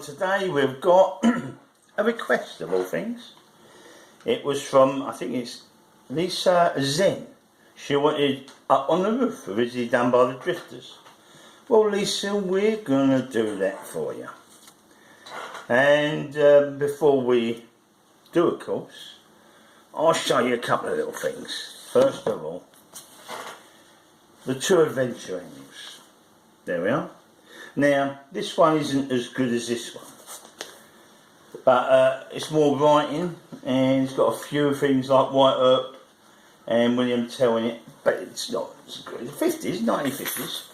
Well, today we've got a request of all things. It was from, I think it's Lisa ZEN. She wanted Up on the Roof, originally done by the Drifters. Well, Lisa, we're going to do that for you. And before we do, of course, I'll show you a couple of little things. First of all, the two adventure annuals. There we are. Now, this one isn't as good as this one, but it's more writing, and it's got a few things like Wyatt, Earp and William Tell in it, but it's not as good. 50s, 1950s.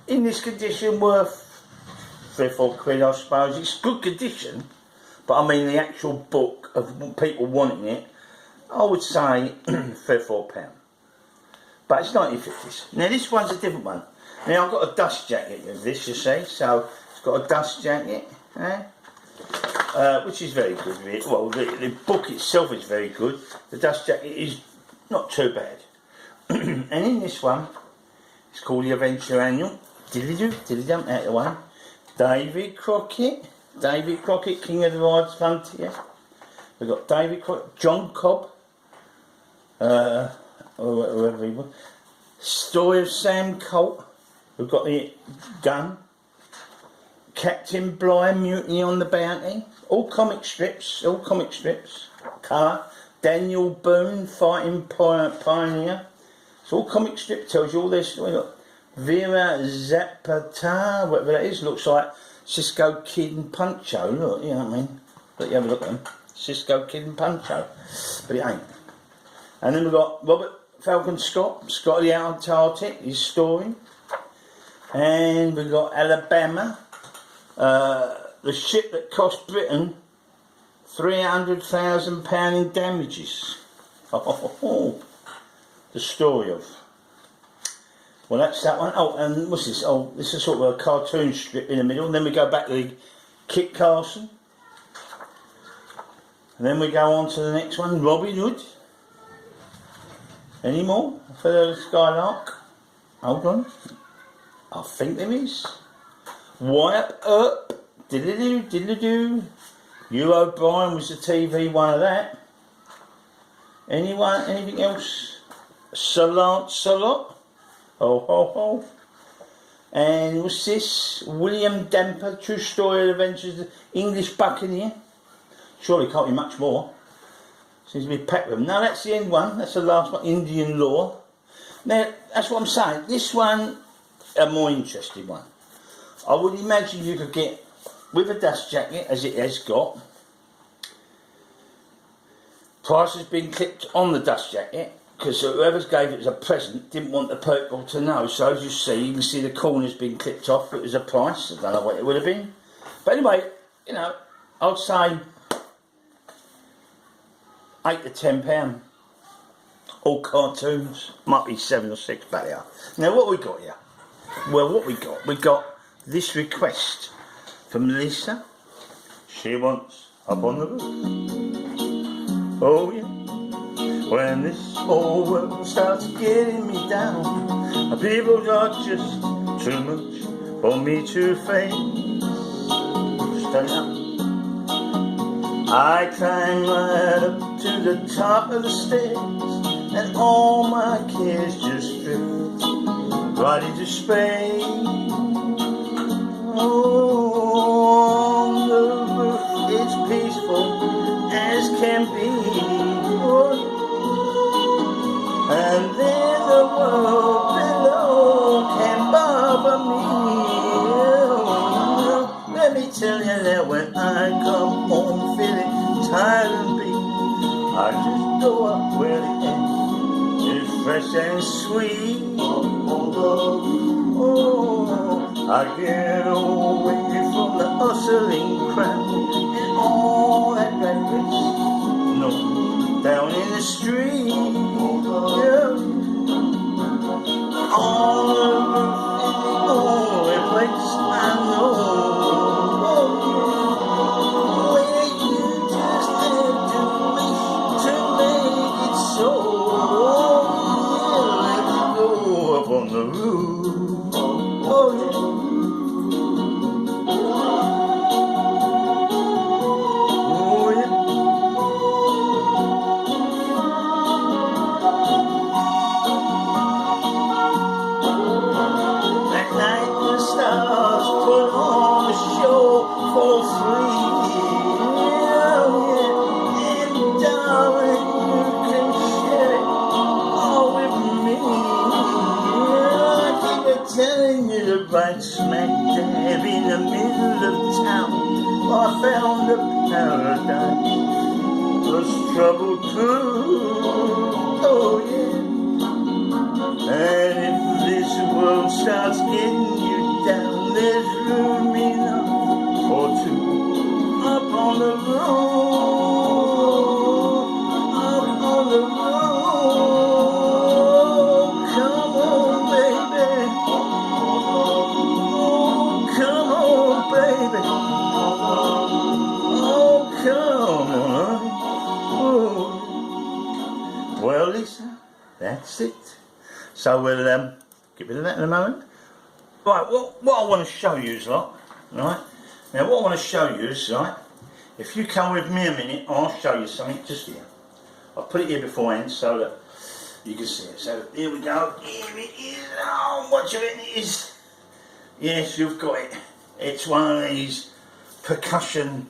In this condition, worth £3 or £4, I suppose. It's good condition, but I mean the actual book of people wanting it, I would say £3 or £4. But it's 1950s. Now this one's a different one. Now I've got a dust jacket with this, you see, so it's got a dust jacket, which is very good. Well, the book itself is very good. The dust jacket is not too bad. And in this one, it's called the Adventure Annual. Diddly-dum, out of the way. David Crockett, King of the Rides Frontier. We've got David Crockett, John Cobb, or whoever he was. Story of Sam Colt. We've got the gun. Captain Bligh, Mutiny on the Bounty. All comic strips. Colour. Daniel Boone, Fighting Pioneer. It's all comic strip, tells you all their story. Look. Vera Zapata, whatever that is, looks like Cisco Kid and Puncho. Look, you know what I mean? Let you have a look at them. Cisco Kid and Puncho. But it ain't. And then we've got Robert Falcon Scott of the Antarctic, his story. And we've got Alabama, the ship that cost Britain £300,000 in damages. The story of. Well, that's that one. Oh, and what's this? Oh, this is sort of a cartoon strip in the middle. And then we go back to Kit Carson. And then we go on to the next one, Robin Hood. Any more for the Skylark? Hold on. I think there is. Wyatt, Earp, diddly-doo. Hugh O'Brien was the TV one of that. Anyone? Anything else? Salot. Oh. And what's this? William Damper, True Story of the Adventures of the English Buccaneer. Surely can't be much more. Seems to be packed with them. No, that's the end one. That's the last one. Indian Law. Now, that's what I'm saying. This one, a more interesting one. I would imagine you could get, with a dust jacket, as it has got, price has been clipped on the dust jacket, because whoever's gave it as a present didn't want the people to know. So as you can see the corner's been clipped off. It was a price. I don't know what it would have been. But anyway, you know, I'd say £8 to £10. All cartoons. Might be 7 or 6 back there. Now what we got here? Well, what we got this request from Lisa. She wants Up on the Roof. Oh yeah. When this whole world starts getting me down, people are just too much for me to face. Stand up. I climb right up to the top of the stairs, and all my cares just drift right into space. Oh, on the roof it's peaceful as can be. Oh, and then the world below can bother me. Let me tell you that when I come home feeling tired and beat, I just go up where the air is fresh and sweet. Oh, I get away from the hustling crowd and all that rat race. No, down in the street. Yeah. On the roof is the only place I know. Oh, yeah. Where you just have to make it so. Oh, yeah, let's go up on the roof. Oh, yeah. town. I found a paradise. There's trouble too. Oh yeah. And if this world starts getting you down, there's room enough for two. Up on the road, up on the road. Come on, baby. Oh, come on, baby. Oh, come on. Oh. Well, Lisa, that's it. So we'll get rid of that in a moment. Right, what I want to show you is right. Now what I want to show you is if you come with me a minute, I'll show you something just here. I'll put it here beforehand so that you can see it. So here we go. Here it is. Oh, what it is. Yes, you've got it. It's one of these percussion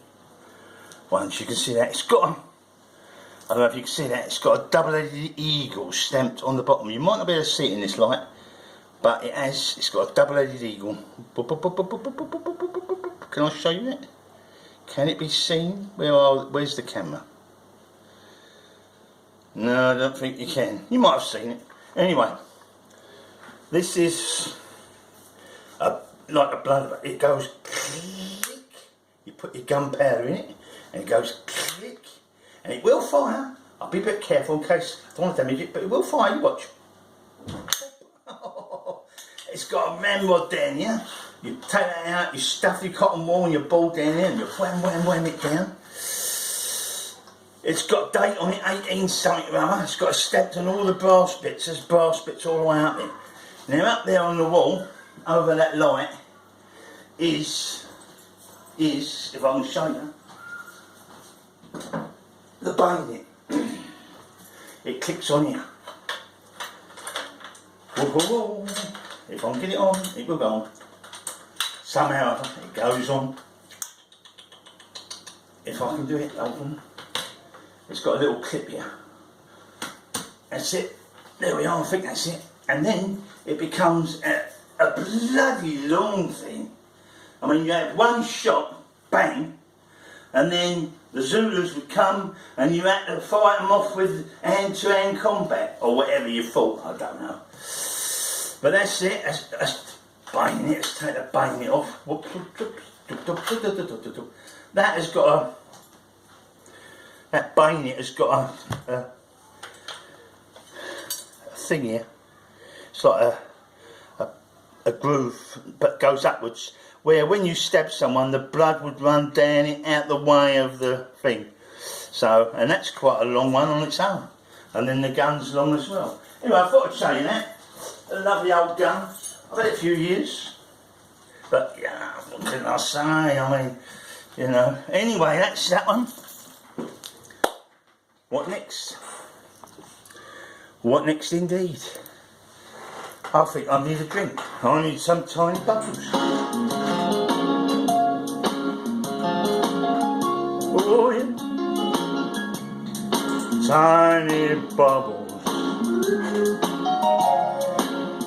ones. You can see that. It's got I don't know if you can see that, it's got a double-headed eagle stamped on the bottom. You might not be able to see it in this light, but it's got a double-headed eagle. Can I show you it? Can it be seen? Where's the camera? No, I don't think you can. You might have seen it. Anyway, this is like a blood. It goes click. You put your gunpowder in it, and it goes click. And it will fire. I'll be a bit careful in case I don't want to damage it, but it will fire. You watch. It's got a ramrod down here. You take that out, you stuff your cotton wool and your ball down here, and you wham it down. It's got a date on it, 18 something or other. It's got a stamped on all the brass bits. There's brass bits all the way up there. Now up there on the wall, over that light, is if I can show you, the bayonet. It clicks on here. Whoa, whoa, whoa. If I can get it on, it will go on. Somehow it goes on. If I can do it, open. It's got a little clip here. That's it. There we are, I think that's it. And then it becomes a bloody long thing. I mean, you have one shot, bang, and then the Zulus would come and you had to fight them off with hand-to-hand combat, or whatever you thought, I don't know. But that's it, that's bayonet, let's take the bayonet off. That has got that bayonet has got a thing here. It's like a groove, but goes upwards, where when you stab someone the blood would run down it out the way of the thing. So, and that's quite a long one on its own, and then the gun's long as well. Anyway, I thought I'd show you that. A lovely old gun. I've had it a few years, but yeah, what can I say? I mean, you know. Anyway, that's that one. What next? What next indeed? I think I need a drink. I need some tiny bubbles. Oh yeah. Tiny bubbles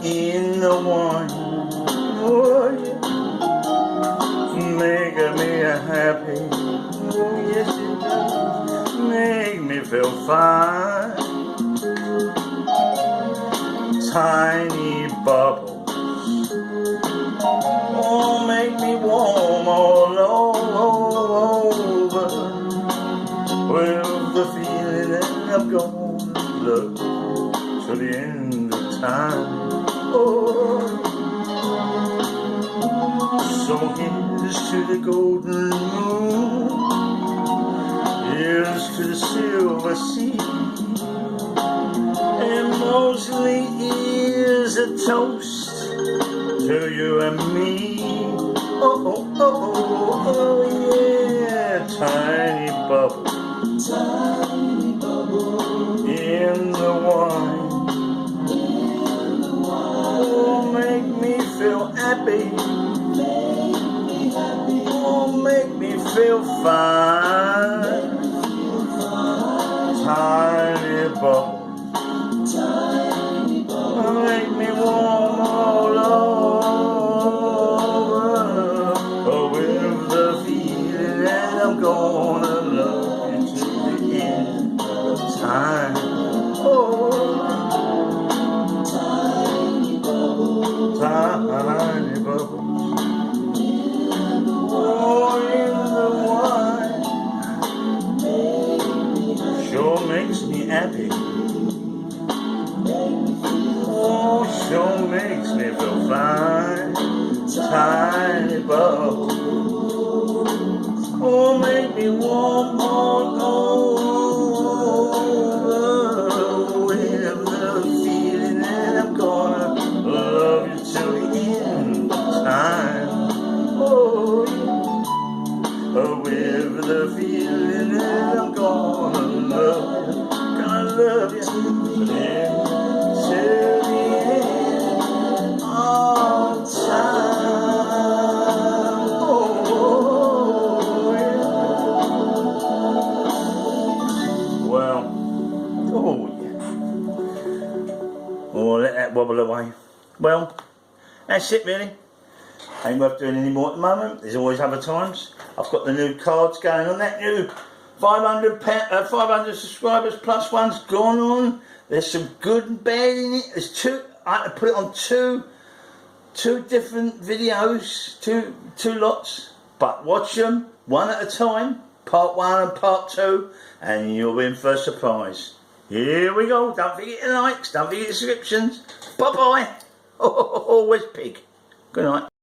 in the wine. Oh yeah. Making me happy. Oh yes it does. Make me feel fine. Tiny bubbles, oh, make me warm all over, with the feeling that I'm gonna love till the end of time. Oh, so here's to the golden moon, here's to the silver sea, and mostly is a toast to you and me. Oh, oh, oh, oh, oh yeah. Tiny bubble in the wine. Oh, make me feel happy. Oh, make me feel fine. Tiny bubble. Make me warm all over, with the I'm gonna love you till the end of time. Oh, tiny bubbles, tiny bubbles. Oh, in the wine sure makes me happy. Oh, sure makes me feel fine. Tiny bubbles. Oh, make me want more over with the feeling that I'm gonna love you till the end of time. Oh, yeah. With the feeling that I'm gonna love you, till the end of time. Oh, yeah. Well, oh yeah. Oh, let that wobble away. Well, that's it really. Ain't worth doing any more at the moment. There's always other times. I've got the new cards going on. That new 500 subscribers plus one's gone on. There's some good and bad in it. There's two. I had to put it on two different videos, two lots. But watch them one at a time. Part 1 and part 2, and you'll be in for a surprise. Here we go. Don't forget the likes. Don't forget the subscriptions. Bye bye. Always pig. Good night.